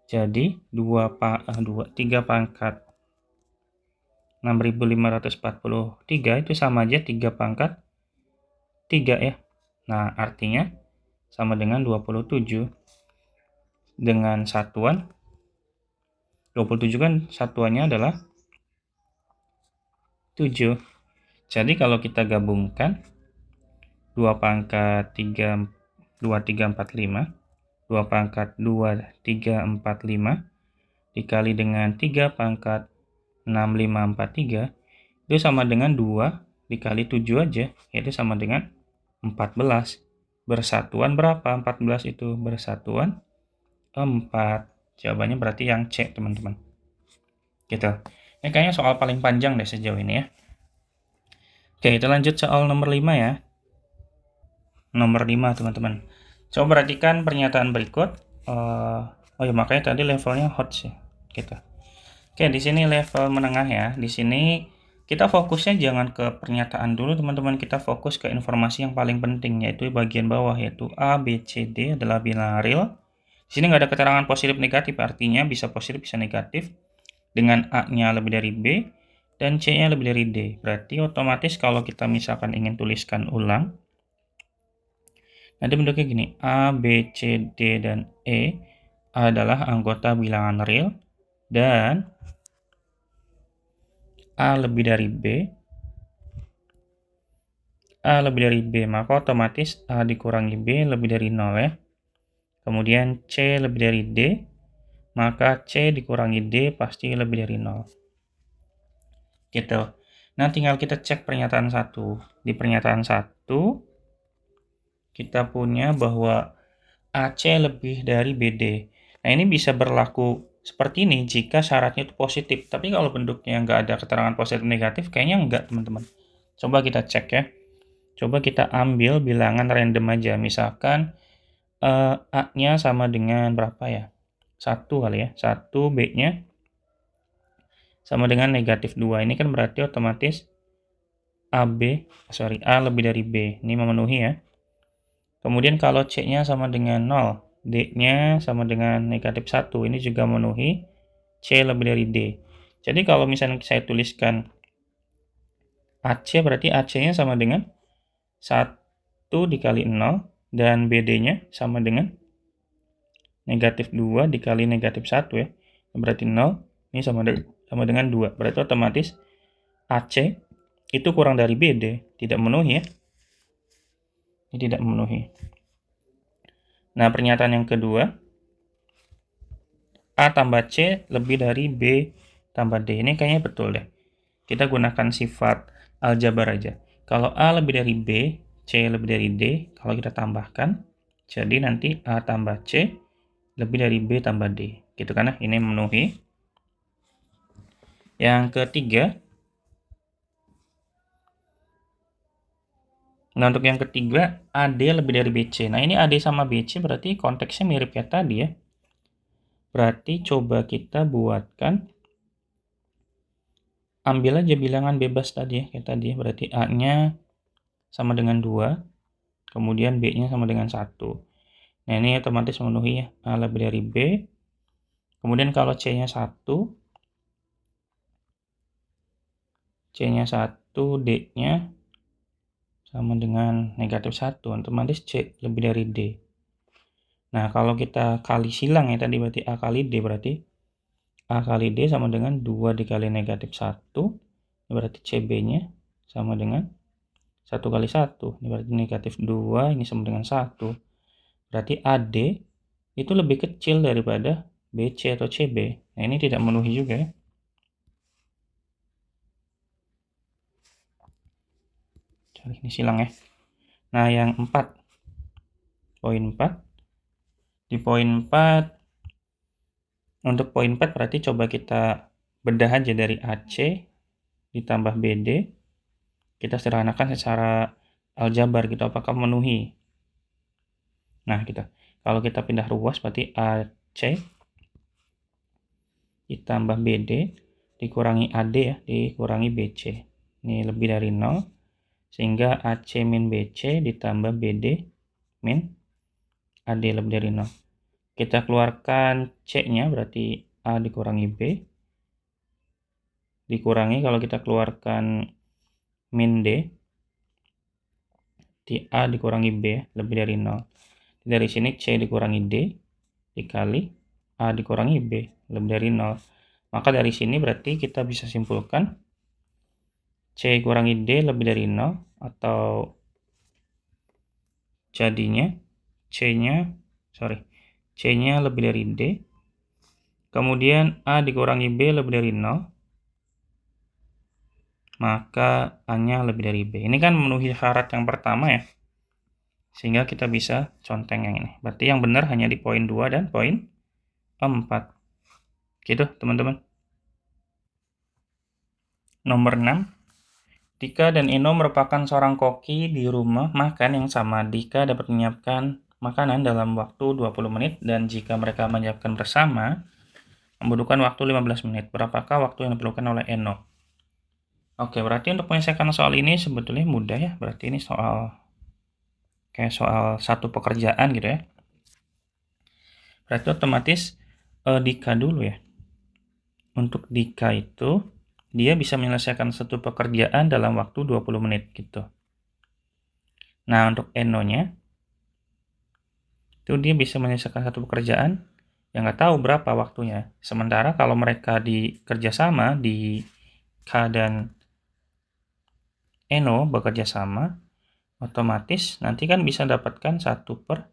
jadi 3 pangkat 6543 itu sama aja 3 pangkat 3 ya. Nah, artinya sama dengan 27 dengan satuan 27 kan satuannya adalah 7. Jadi kalau kita gabungkan 2 pangkat 3, 2345, 2 pangkat 2345 dikali dengan 3 pangkat 6543 itu sama dengan 2 dikali 7 aja, yaitu sama dengan 14. Bersatuan berapa? 14 itu bersatuan 4. Jawabannya berarti yang C, teman-teman. Gitu. Ini kayaknya soal paling panjang deh sejauh ini ya. Oke, kita lanjut soal nomor 5 ya. Nomor 5, teman-teman. Coba perhatikan pernyataan berikut. Makanya tadi levelnya hot sih. Gitu. Oke, di sini level menengah ya. Di sini kita fokusnya jangan ke pernyataan dulu, teman-teman. Kita fokus ke informasi yang paling penting, yaitu bagian bawah, yaitu A, B, C, D adalah bilangan real. Di sini nggak ada keterangan positif negatif, artinya bisa positif, bisa negatif. Dengan A-nya lebih dari B, dan C-nya lebih dari D. Berarti otomatis kalau kita misalkan ingin tuliskan ulang, nanti bentuknya gini, A, B, C, D, dan E adalah anggota bilangan real, dan A lebih dari B, A lebih dari B, maka otomatis A dikurangi B lebih dari 0 ya. Kemudian C lebih dari D, maka C dikurangi D pasti lebih dari 0. Gitu. Nah, tinggal kita cek pernyataan 1. Di pernyataan 1, kita punya bahwa AC lebih dari BD. Nah, ini bisa berlaku seperti ini jika syaratnya itu positif. Tapi kalau bentuknya nggak ada keterangan positif negatif, kayaknya nggak, teman-teman. Coba kita cek ya. Coba kita ambil bilangan random aja. Misalkan A-nya sama dengan berapa ya? 1 kali ya. 1, B-nya sama dengan negatif 2. Ini kan berarti otomatis A lebih dari B. Ini memenuhi ya. Kemudian kalau C-nya sama dengan 0, D-nya sama dengan negatif 1. Ini juga memenuhi. C lebih dari D. Jadi kalau misalnya saya tuliskan AC, berarti AC-nya sama dengan 1 dikali 0, dan BD-nya sama dengan negatif 2 dikali negatif 1 ya. Berarti 0, ini sama dengan 2. Berarti otomatis AC itu kurang dari BD, tidak memenuhi ya. Ini tidak memenuhi. Nah, pernyataan yang kedua, A tambah C lebih dari B tambah D. Ini kayaknya betul deh. Kita gunakan sifat aljabar aja. Kalau A lebih dari B, C lebih dari D, kalau kita tambahkan, jadi nanti A tambah C lebih dari B tambah D. Gitu kan ya, ini memenuhi. Yang ketiga, nah untuk yang ketiga, AD lebih dari BC. Nah ini AD sama BC berarti konteksnya mirip kayak tadi ya. Berarti coba kita buatkan, ambil aja bilangan bebas tadi ya, kayak tadi ya. Berarti A-nya sama dengan 2, kemudian B-nya sama dengan 1. Nah ini otomatis memenuhi ya, A lebih dari B. Kemudian kalau C-nya 1, C-nya 1, D-nya sama dengan negatif 1, otomatis C lebih dari D. Nah, kalau kita kali silang ya tadi, berarti A kali D, berarti A kali D sama dengan 2 dikali negatif 1, berarti CB-nya sama dengan 1 kali 1, ini berarti negatif 2, ini sama dengan 1. Berarti AD itu lebih kecil daripada BC atau CB. Nah, ini tidak memenuhi juga ya. Ini silang ya. Nah, yang 4. Poin 4. Di poin 4, untuk poin 4 berarti coba kita bedah aja dari AC ditambah BD. Kita sederhanakan secara aljabar gitu, apakah memenuhi. Nah, gitu. Kalau kita pindah ruas berarti AC ditambah BD dikurangi AD ya, dikurangi BC. Ini lebih dari 0. Sehingga AC min BC ditambah BD min AD lebih dari 0. Kita keluarkan C-nya, berarti A dikurangi B. Dikurangi kalau kita keluarkan min D. Di A dikurangi B, lebih dari 0. Dari sini C dikurangi D, dikali A dikurangi B, lebih dari 0. Maka dari sini berarti kita bisa simpulkan C kurangi D lebih dari 0, atau jadinya C-nya lebih dari D, kemudian A dikurangi B lebih dari 0, maka A-nya lebih dari B. Ini kan memenuhi syarat yang pertama ya, sehingga kita bisa conteng yang ini. Berarti yang benar hanya di poin 2 dan poin 4. Gitu, teman-teman. Nomor 6. Dika dan Eno merupakan seorang koki di rumah makan yang sama. Dika dapat menyiapkan makanan dalam waktu 20 menit, dan jika mereka menyiapkan bersama, membutuhkan waktu 15 menit. Berapakah waktu yang diperlukan oleh Eno? Oke, berarti untuk menyelesaikan soal ini sebetulnya mudah ya. Berarti ini kayak soal satu pekerjaan gitu ya. Berarti otomatis Dika dulu ya. Untuk Dika itu, dia bisa menyelesaikan satu pekerjaan dalam waktu 20 menit gitu. Nah, untuk Eno-nya, itu dia bisa menyelesaikan satu pekerjaan yang nggak tahu berapa waktunya. Sementara kalau mereka kerjasama di K dan NO bekerja sama, otomatis nanti kan bisa dapatkan 1/15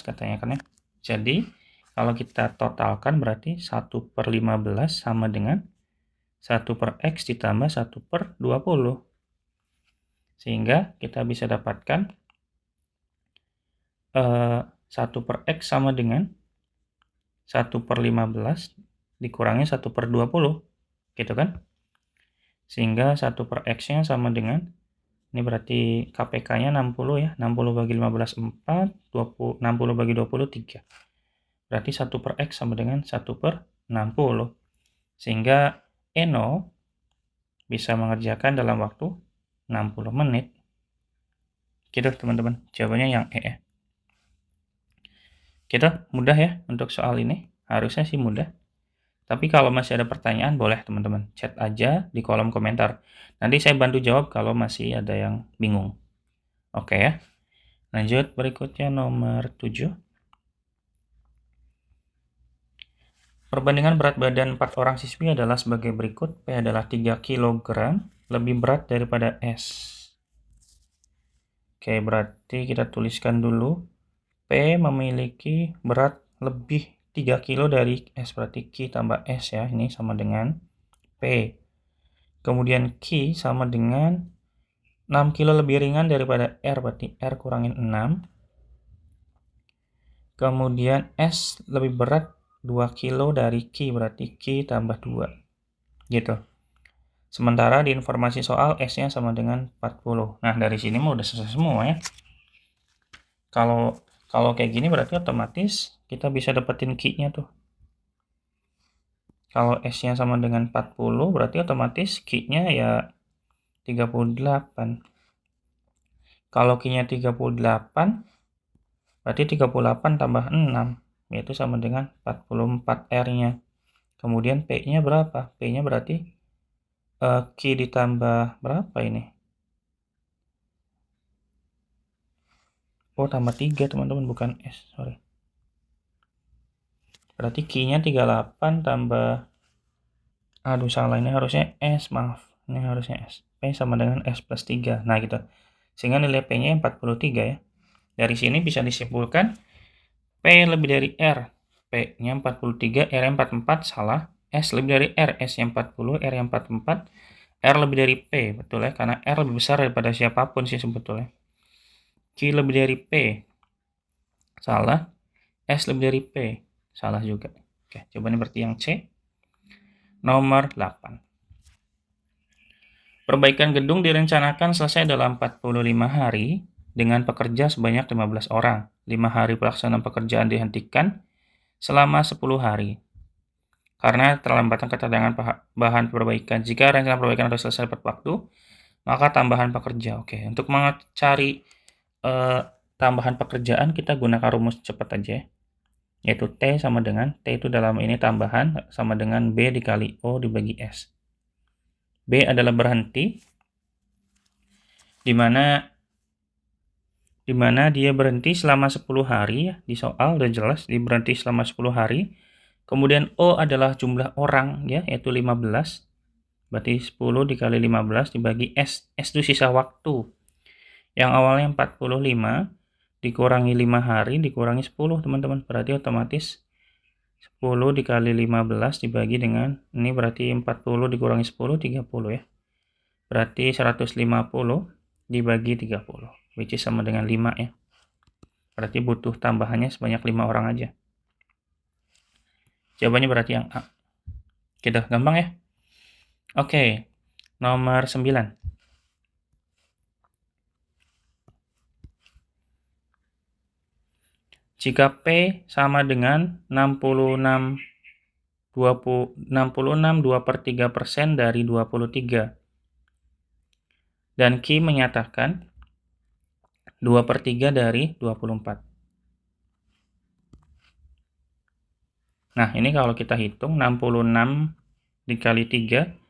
katanya kan ya. Jadi, kalau kita totalkan berarti 1/15 sama dengan 1/X ditambah 1/20. Sehingga kita bisa dapatkan 1/X sama dengan 1/15 dikurangi 1/20, gitu kan? Sehingga 1/X-nya sama dengan, ini berarti KPK-nya 60 ya, 60 bagi 15, 4, 60 bagi 20, 3. Berarti 1/X sama dengan 1/60. Sehingga Eno bisa mengerjakan dalam waktu 60 menit. Gitu teman-teman, jawabannya yang E ya. Gitu, mudah ya untuk soal ini. Harusnya sih mudah. Tapi kalau masih ada pertanyaan, boleh teman-teman chat aja di kolom komentar. Nanti saya bantu jawab kalau masih ada yang bingung. Oke ya. Lanjut berikutnya nomor 7. Perbandingan berat badan 4 orang siswi adalah sebagai berikut. P adalah 3 kg, lebih berat daripada S. Oke, berarti kita tuliskan dulu. P memiliki berat lebih 3 kilo dari S, berarti Q tambah S ya, ini sama dengan P. Kemudian Q sama dengan 6 kilo lebih ringan daripada R, berarti R kurangin 6. Kemudian S lebih berat 2 kilo dari Q, berarti Q tambah 2. Gitu. Sementara di informasi soal S-nya sama dengan 40. Nah, dari sini mah udah selesai semua ya. Kalau kayak gini berarti otomatis kita bisa dapetin Q-nya tuh. Kalau S-nya sama dengan 40, berarti otomatis Q-nya ya 38. Kalau Q-nya 38, berarti 38 tambah 6, yaitu sama dengan 44 R-nya. Kemudian P-nya berapa? P-nya berarti Q ditambah berapa ini? Oh, tambah 3 teman-teman, bukan S, sorry. Berarti Q-nya 38 tambah, aduh salah, ini harusnya S, maaf. Ini harusnya S. P sama dengan S plus 3. Nah gitu. Sehingga nilai P-nya 43 ya. Dari sini bisa disimpulkan P lebih dari R. P-nya 43, R-nya 44, salah. S lebih dari R, S-nya 40, R-nya 44. R lebih dari P, betul ya, karena R lebih besar daripada siapapun sih sebetulnya. Q lebih dari P, salah. S lebih dari P, salah juga. Oke, jawabannya berarti yang C. Nomor 8. Perbaikan gedung direncanakan selesai dalam 45 hari dengan pekerja sebanyak 15 orang. 5 hari pelaksanaan pekerjaan dihentikan selama 10 hari. Karena terlambatan kedatangan bahan perbaikan. Jika rencana perbaikan harus selesai tepat waktu, maka tambahan pekerja. Oke, untuk mencari tambahan pekerjaan kita gunakan rumus cepat aja ya. Yaitu T sama dengan, T itu dalam ini tambahan, sama dengan B dikali O dibagi S. B adalah berhenti, di mana dia berhenti selama 10 hari ya, di soal udah jelas dia berhenti selama 10 hari. Kemudian O adalah jumlah orang ya, yaitu 15. Berarti 10 dikali 15 dibagi S. S itu sisa waktu. Yang awalnya 45 dikurangi 5 hari dikurangi 10 teman-teman. Berarti otomatis 10 dikali 15 dibagi dengan, ini berarti 40 dikurangi 10, 30 ya. Berarti 150 dibagi 30, which is sama dengan 5 ya. Berarti butuh tambahannya sebanyak 5 orang aja. Jawabannya berarti yang A. Kita gampang ya. Oke, nomor 9. Jika P sama dengan 66 2/3% dari 23 dan Q menyatakan 2/3 dari 24. Nah, ini kalau kita hitung 66 dikali 3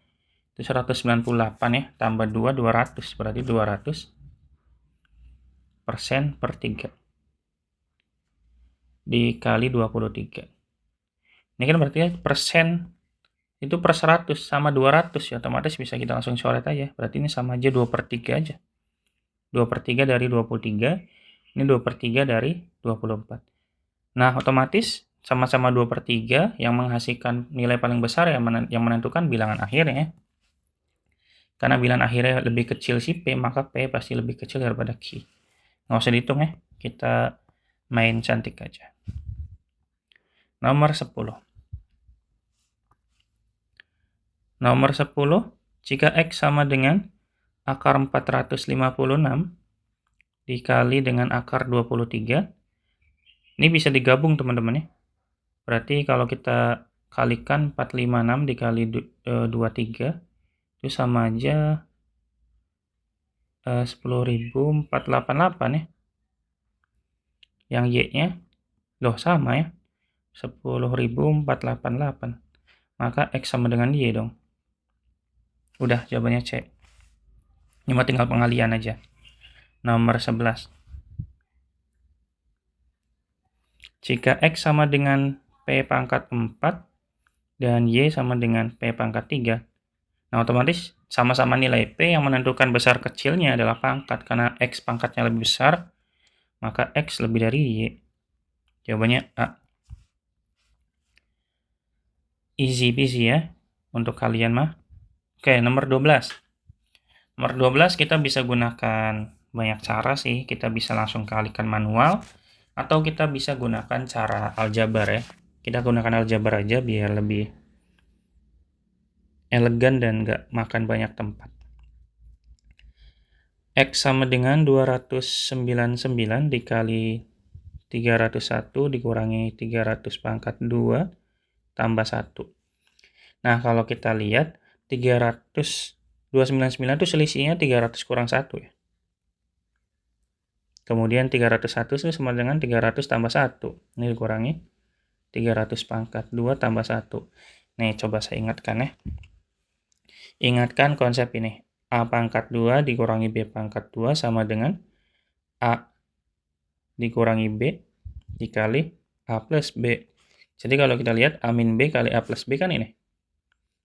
itu 198 ya, tambah 2 200, berarti 200% per 3 dikali 23. Ini kan berarti persen itu per 100 sama 200 ya, otomatis bisa kita langsung coret aja. Berarti ini sama aja 2/3 aja. 2/3 dari 23, ini 2/3 dari 24. Nah, otomatis sama-sama 2/3 yang menghasilkan nilai paling besar yang menentukan bilangan akhirnya. Karena bilangan akhirnya lebih kecil si P, maka P pasti lebih kecil daripada Q. Nggak usah dihitung ya, kita main cantik aja. Nomor 10. Nomor 10, jika X sama dengan akar 456 dikali dengan akar 23, ini bisa digabung teman-teman ya. Berarti kalau kita kalikan 456 dikali 23, itu sama aja 10.488 ya. Yang Y-nya, loh sama ya, 10.488. Maka X sama dengan Y dong. Udah, jawabannya C. Ini mah tinggal pengalian aja. Nomor 11. Jika X sama dengan P pangkat 4 dan Y sama dengan P pangkat 3. Nah, otomatis sama-sama nilai P yang menentukan besar kecilnya adalah pangkat. Karena X pangkatnya lebih besar, maka X lebih dari Y. Jawabannya A. Easy peasy ya, untuk kalian mah. Oke, nomor 12. Nomor 12 kita bisa gunakan banyak cara sih. Kita bisa langsung kalikan manual, atau kita bisa gunakan cara aljabar ya. Kita gunakan aljabar aja biar lebih elegan dan nggak makan banyak tempat. X sama dengan 299 dikali 301 dikurangi 300 pangkat 2 tambah 1. Nah, kalau kita lihat 299 itu selisihnya 300 kurang 1 ya. Kemudian 301 itu sama dengan 300 tambah 1. Ini dikurangi 300 pangkat 2 tambah 1. Nih, coba saya ingatkan ya. Ingatkan konsep ini. A pangkat 2 dikurangi B pangkat 2 sama dengan A dikurangi B dikali A plus B. Jadi kalau kita lihat A min B kali A plus B kan ini.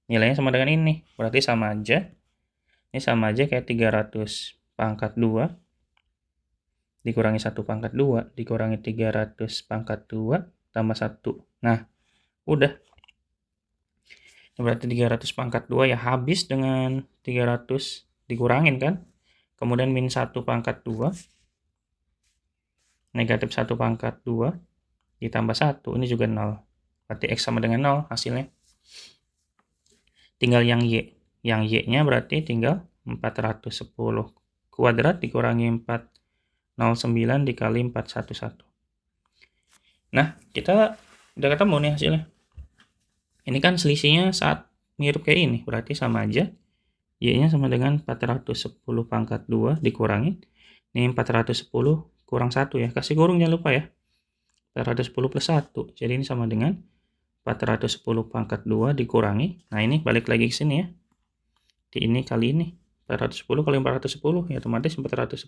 Nilainya sama dengan ini. Berarti sama aja. Ini sama aja kayak 300 pangkat 2 dikurangi 1 pangkat 2 dikurangi 300 pangkat 2 tambah 1. Nah, udah. Berarti 300 pangkat 2 ya habis dengan 300 dikurangin kan. Kemudian min 1 pangkat 2. Negatif 1 pangkat 2 ditambah 1. Ini juga 0. Berarti X sama dengan 0 hasilnya. Tinggal yang Y. Yang Y-nya berarti tinggal 410 kuadrat dikurangi 409 dikali 411. Nah, kita udah ketemu nih hasilnya. Ini kan selisihnya saat mirip kayak ini. Berarti sama aja. Y-nya sama dengan 410 pangkat 2 dikurangi. Ini 410 kurang 1 ya. Kasih kurung jangan lupa ya. 410 plus 1. Jadi ini sama dengan 410 pangkat 2 dikurangi. Nah, ini balik lagi ke sini ya. Di ini kali ini. 410 kali 410 ya otomatis 410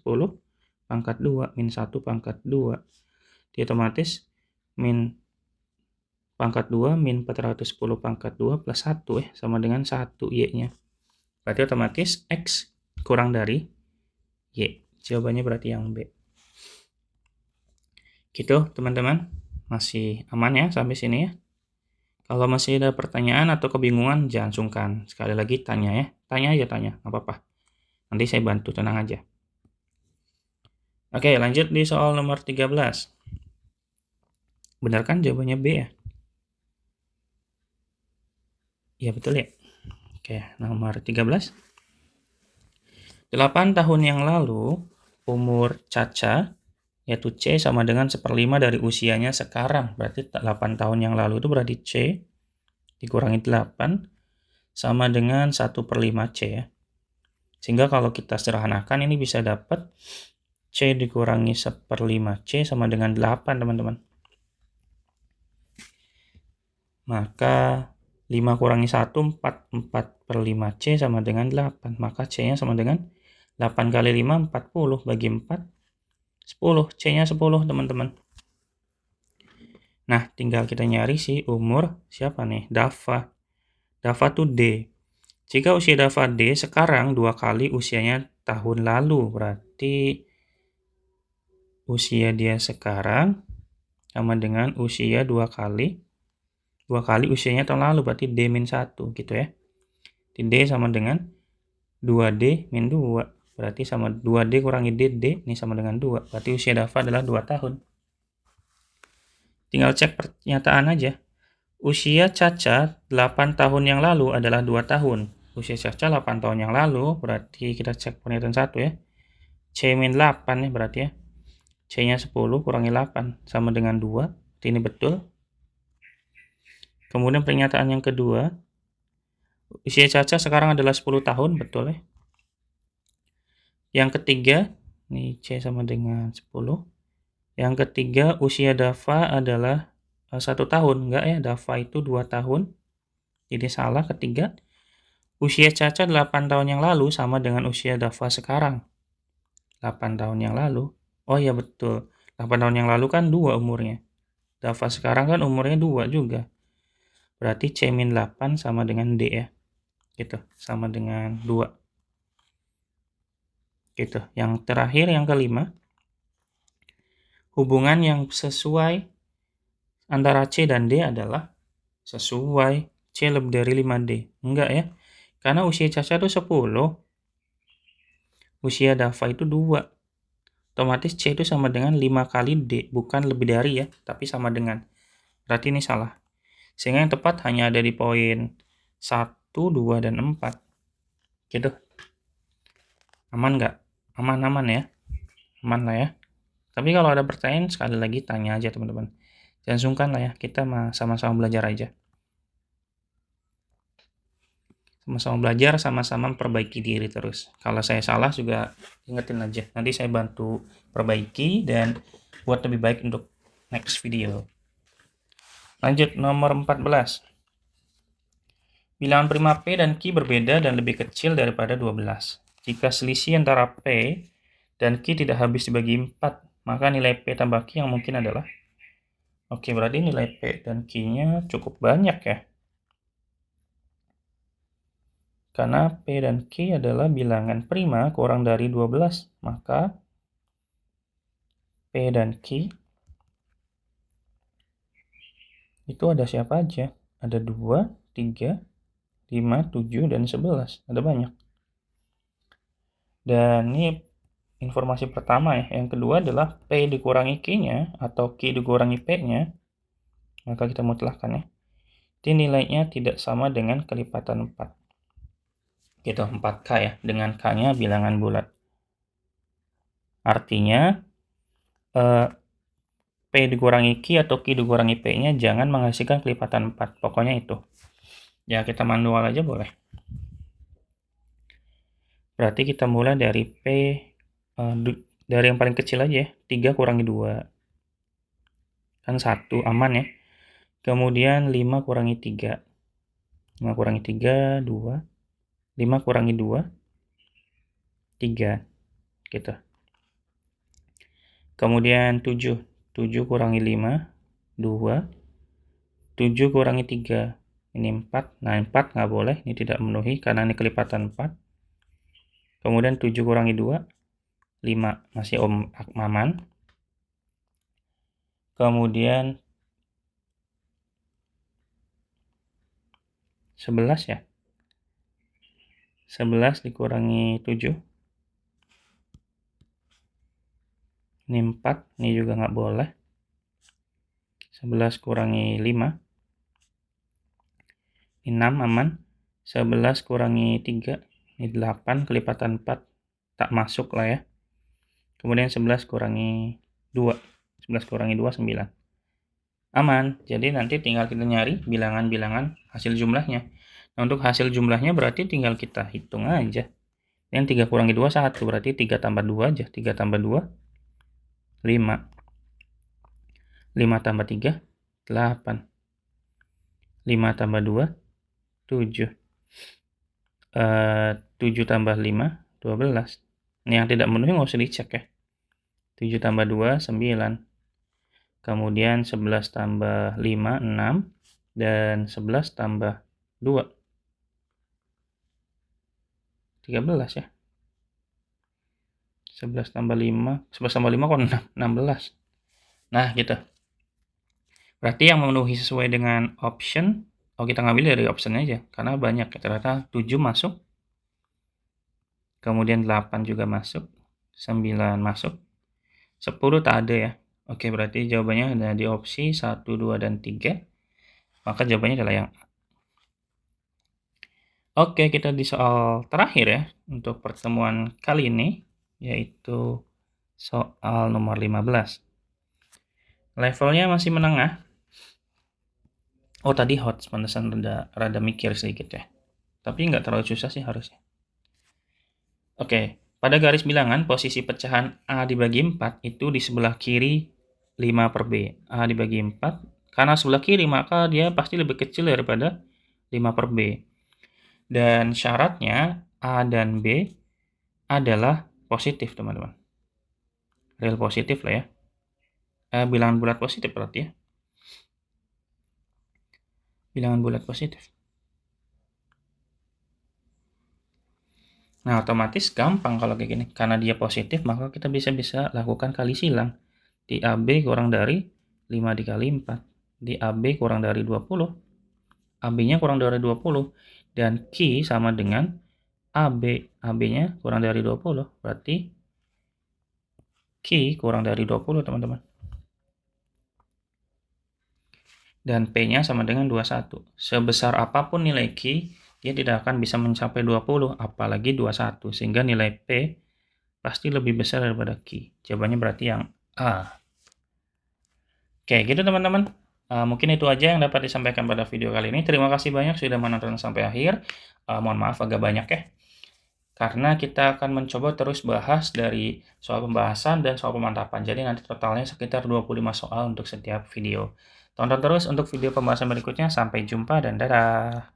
pangkat 2 min 1 pangkat 2. Di otomatis min pangkat 2 min 410 pangkat 2 plus 1 ya sama dengan 1 Y-nya. Berarti otomatis X kurang dari Y. Jawabannya berarti yang B. Gitu teman-teman. Masih aman ya sampai sini ya. Kalau masih ada pertanyaan atau kebingungan, jangan sungkan. Sekali lagi tanya ya. Tanya aja, tanya. Nggak apa-apa. Nanti saya bantu, tenang aja. Oke, lanjut di soal nomor 13. Benar kan jawabannya B ya? Iya, betul ya. Oke, nomor 13. 8 tahun yang lalu, umur Caca, yaitu C, sama dengan 1/5 dari usianya sekarang. Berarti 8 tahun yang lalu itu berarti C dikurangi 8 sama dengan 1/5 C ya. Sehingga kalau kita sederhanakan ini bisa dapat C dikurangi 1/5 C sama dengan 8 teman-teman. Maka 5 kurangi 1, 4. 4/5 C sama dengan 8. Maka C-nya sama dengan 8 kali 5, 40. Bagi 4, 10. C-nya 10 teman-teman. Nah, tinggal kita nyari si umur siapa nih? Dava. Dava itu D. Jika usia Dava D sekarang 2 kali usianya tahun lalu, berarti usia dia sekarang sama dengan usia 2 kali usianya tahun lalu, berarti D-1 gitu ya. D sama dengan 2D min 2, berarti sama 2D kurangi D, ini sama dengan 2, berarti usia Dava adalah 2 tahun. Tinggal cek pernyataan aja. Usia Caca 8 tahun yang lalu adalah 2 tahun. Usia Caca 8 tahun yang lalu, berarti kita cek pernyataan 1 ya. C-8 ya berarti ya. C-nya 10 kurangi 8 sama dengan 2, ini betul. Kemudian pernyataan yang kedua, usia Caca sekarang adalah 10 tahun, betul ya. Yang ketiga, ini C sama dengan 10. Yang ketiga, usia Dava adalah 1 tahun. Enggak ya, Dava itu 2 tahun. Jadi salah ketiga. Usia Caca 8 tahun yang lalu sama dengan usia Dava sekarang. 8 tahun yang lalu. Oh iya betul. 8 tahun yang lalu kan 2 umurnya. Dava sekarang kan umurnya 2 juga. Berarti C-8 sama dengan D ya. Gitu, sama dengan 2. Gitu. Yang terakhir, yang kelima. Hubungan yang sesuai antara C dan D adalah sesuai C lebih dari 5D. Enggak ya. Karena usia Caca itu 10. Usia Dava itu 2. Otomatis C itu sama dengan 5 kali D. Bukan lebih dari ya, tapi sama dengan. Berarti ini salah. Sehingga yang tepat hanya ada di poin 1, 2, dan 4. Gitu. Aman nggak? Aman-aman ya. Aman lah ya. Tapi kalau ada pertanyaan, sekali lagi tanya aja teman-teman. Jangan sungkan lah ya, kita sama-sama belajar aja. Sama-sama belajar, sama-sama memperbaiki diri terus. Kalau saya salah juga ingetin aja. Nanti saya bantu perbaiki dan buat lebih baik untuk next video. Lanjut, nomor 14. Bilangan prima P dan Q berbeda dan lebih kecil daripada 12. Jika selisih antara P dan Q tidak habis dibagi 4, maka nilai P tambah Q yang mungkin adalah. Oke, berarti nilai P dan Q-nya cukup banyak ya. Karena P dan Q adalah bilangan prima kurang dari 12, maka P dan Q itu ada siapa aja? Ada 2, 3, 5, 7, dan 11. Ada banyak. Dan ini informasi pertama ya. Yang kedua adalah P dikurangi Q-nya atau Q dikurangi P-nya. Maka kita mutlakkan ya. Ini nilainya tidak sama dengan kelipatan 4. Gitu, 4K ya. Dengan K-nya bilangan bulat. Artinya, P dikurangi Q atau Q dikurangi P-nya jangan menghasilkan kelipatan 4. Pokoknya itu. Ya, kita manual aja boleh. Berarti kita mulai dari P, dari yang paling kecil aja ya. 3 kurangi 2. Kan 1, aman ya. Kemudian 5 kurangi 3. 5 kurangi 3, 2. 5 kurangi 2, 3. Gitu. Kemudian 7. 7 kurangi 5, 2. 7 kurangi 3. Ini 4. Nah, 4 nggak boleh. Ini tidak memenuhi karena ini kelipatan 4. Kemudian 7 kurangi 2, 5. Masih aman. Kemudian 11 ya. 11 dikurangi 7. Ini 4. Ini juga nggak boleh. 11 kurangi 5. Ini 6 aman. 11 kurangi 3. Ini 8. Kelipatan 4. Tak masuk lah ya. Kemudian 11 kurangi 2. 11 kurangi 2, 9. Aman. Jadi nanti tinggal kita nyari bilangan-bilangan hasil jumlahnya. Nah, untuk hasil jumlahnya berarti tinggal kita hitung aja. Yang 3 kurangi 2, 1. Berarti 3 tambah 2 aja. 3 tambah 2, 5. 5 tambah 3, 8. 5 tambah 2, 7. 7 tambah 5, 12. Ini yang tidak memenuhi nggak usah dicek ya. 7 tambah 2, 9. Kemudian 11 tambah 5, 6. Dan 11 tambah 2, 13 ya. 11 tambah 5, 11 tambah 5 kok 16. Nah, gitu. Berarti yang memenuhi sesuai dengan option, kita ngambil dari option aja, karena banyak, ternyata 7 masuk, kemudian 8 juga masuk, 9 masuk, 10 tak ada ya. Oke, berarti jawabannya ada di opsi 1, 2, dan 3, maka jawabannya adalah yang A. Oke, kita di soal terakhir ya, untuk pertemuan kali ini, yaitu soal nomor 15. Levelnya masih menengah. Oh, tadi hot, pantesan rada mikir sedikit ya. Tapi nggak terlalu susah sih harusnya. Oke, pada garis bilangan, posisi pecahan A dibagi 4 itu di sebelah kiri 5/B. A dibagi 4, karena sebelah kiri maka dia pasti lebih kecil daripada 5/B. Dan syaratnya A dan B adalah positif, teman-teman. Real positif lah ya. Bilangan bulat positif berarti ya. Bilangan bulat positif. Nah, otomatis gampang kalau kayak gini. Karena dia positif, maka kita bisa lakukan kali silang. Di AB kurang dari 5 dikali 4. Di AB kurang dari 20. AB-nya kurang dari 20. Dan Q sama dengan AB. AB-nya kurang dari 20. Berarti Q kurang dari 20, teman-teman. Dan P-nya sama dengan 21. Sebesar apapun nilai Q, dia tidak akan bisa mencapai 20, apalagi 21. Sehingga nilai P pasti lebih besar daripada Q. Jawabannya berarti yang A. Oke, gitu teman-teman. Mungkin itu aja yang dapat disampaikan pada video kali ini. Terima kasih banyak sudah menonton sampai akhir. Mohon maaf agak banyak ya. Karena kita akan mencoba terus bahas dari soal pembahasan dan soal pemantapan. Jadi nanti totalnya sekitar 25 soal untuk setiap video. Tonton terus untuk video pembahasan berikutnya. Sampai jumpa dan dadah.